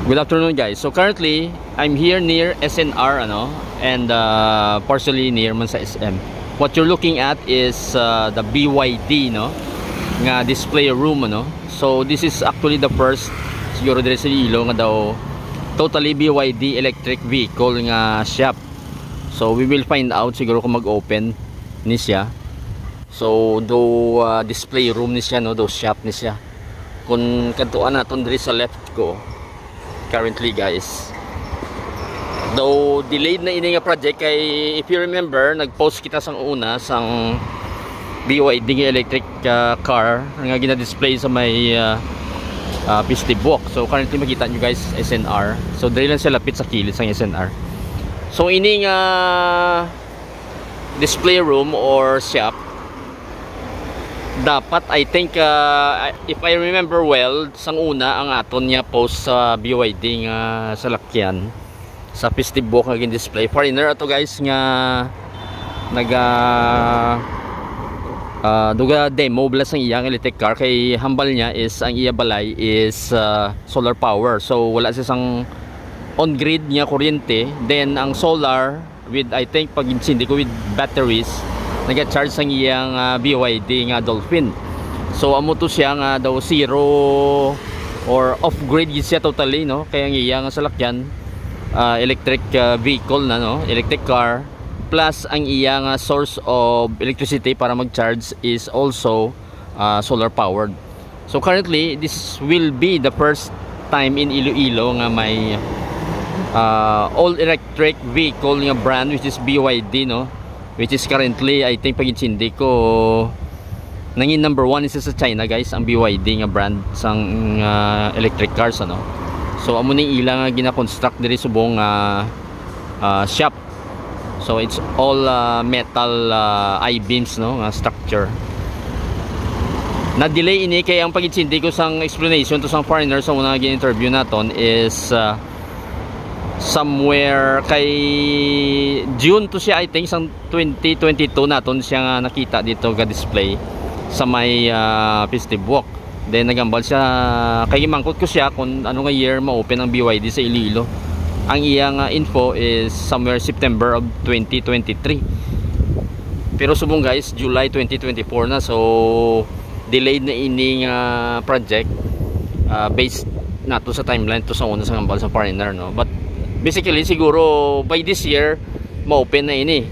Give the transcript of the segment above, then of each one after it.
Good afternoon, guys. So currently, I'm here near SNR, and partially near man sa SM. What you're looking at is the BYD, nga display room, So this is actually the first siguro dire sa Iloilo nga daw totally BYD electric vehicle nga shop. So we will find out siguro kung mag-open ni siya. So do display room ni siya, do shop ni siya. Kung kadtuan naton diri sa left ko currently, guys, though delayed na ini nga project, kay if you remember nag-post kita sang una sang BYD electric car nga gina-display sa may festive walk. So currently makita nyo, guys, SNR. So dili lang siya lapit sa kilid sang SNR. So ini nga display room or shop, dapat I think if I remember well, sang una ang aton niya post sa BYD nga salakyan sa festive walk nga gin-display. Foreigner ato, guys, nga naga duga demo blas ang iyang electric car, kay hambal niya is ang iya balay is solar power. So wala siya sang on grid niya kuryente, then ang solar with I think pag insindi ko with batteries nag-charge sang iyang BYD nga Dolphin. So amo to siya nga daw zero or off grid siya totally, kaya ang iyang salakyan electric vehicle na, electric car, plus ang iyang source of electricity para mag-charge is also solar powered. So currently this will be the first time in Iloilo nga may all electric vehicle nga brand which is BYD, which is currently I think pag insindi ko nangin number 1 is sa China, guys, ang BYD nga brand sang electric cars, So amo ning ila nga gina-construct diri subong shop. So it's all metal I-beams, nga structure. Na-delay ini kay ang pag-insindi ko sang explanation to sang foreigner sa una gin-interview naton is somewhere kay June to siya, I think sang 2022 naton siya nga nakita dito ga display sa may festive walk. Then nagambal siya kay mangkot ko siya kung ano nga year ma-open ang BYD sa Iloilo. Ang iyang info is somewhere September of 2023. Pero subong, guys, July 2024 na, so delayed na ini project based nato sa timeline to sa una sa ngambal sa foreigner, But basically siguro by this year ma-open na ini.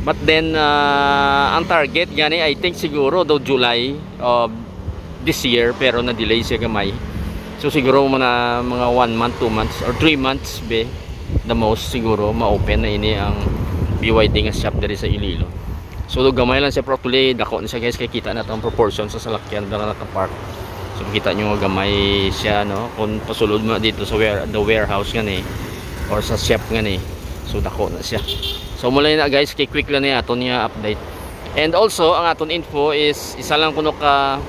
But then ang target gani I think siguro do July of this year, pero na-delay siya gamay. So siguro mga 1 month, 2 months or 3 months be the most siguro ma-open na ini ang BYD nga shop diri sa Iloilo. So gamay lang siya, properly dako na siya, guys, kay kita na ang proportion sa salakyan na naka-park. So kita nyo gamay siya, kung pasulod mo dito sa the warehouse nga ni or sa shop nga ni, so dako na siya. So mula na, guys, kay quick lang niya aton niya update. And also ang aton info is isa lang kuno ka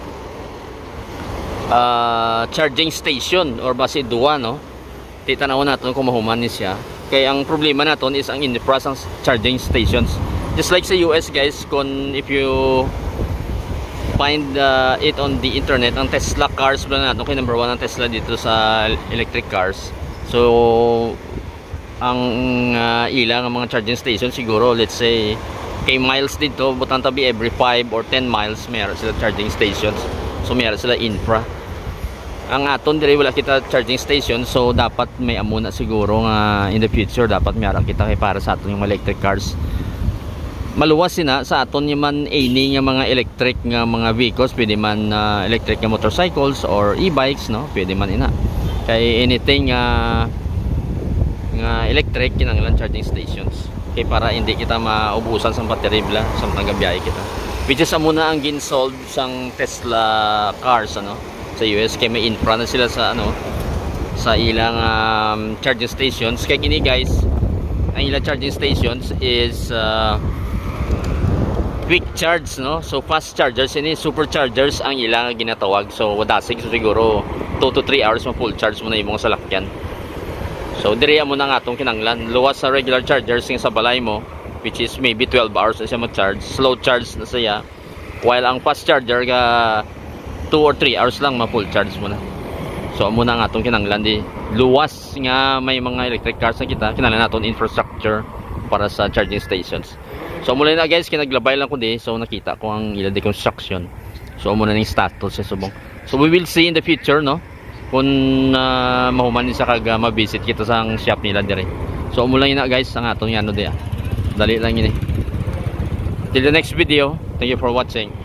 charging station or base duwa, titanaw natin kung mahuman ni siya. Kaya ang problema natin is ang infra ng charging stations. Just like sa US, guys, kung if you find it on the internet, ang Tesla cars ba natin, kay number 1 ang Tesla dito sa electric cars. So ang ilang ang mga charging station siguro, let's say kay miles dito, butang tabi every 5 or 10 miles mayroon sila charging stations. So mayroon sila infra. Ang aton diri wala kita charging station, so dapat may amuna siguro nga in the future dapat mayroon kita kay para sa aton yung electric cars. Maluwas sina sa aton yung man any nga mga electric nga mga vehicles, pwede man electric nga motorcycles or e-bikes, pwede man ina. Kay anything nga electric kinahanglan charging stations. Kay para hindi kita maubusan sa battery bla samtang gabiyahe kita. Which is amuna ang gin-solve sang Tesla cars, sa US, kay may infra na sila sa sa ilang charging stations. Kaya gini, guys, ang ilang charging stations is quick charge, so fast chargers ini, superchargers ang ilang ginatawag. So wadasig, so siguro 2 to 3 hours mo full charge mo na yung mga salakyan. So diri mo na nga atong kinanglan luwas sa regular chargers sa balay mo, which is maybe 12 hours na siya mag-charge, slow charge na siya, while ang fast charger ga 2 or 3 hours lang ma-full charge mo na. So amo na nga atong kinanglan di luwas nga may mga electric cars na kita, kinahanglan naton infrastructure para sa charging stations. So mula na guys, kinaglabay lang ko di, so nakita ko ang ila di construction. So muna ning status sa subong. So we will see in the future, no, kung mahuman ni sa kag ma-visit kita sa shop nila dire. So mula na guys ang atong ano di. Dali lang ini. Till the next video, thank you for watching.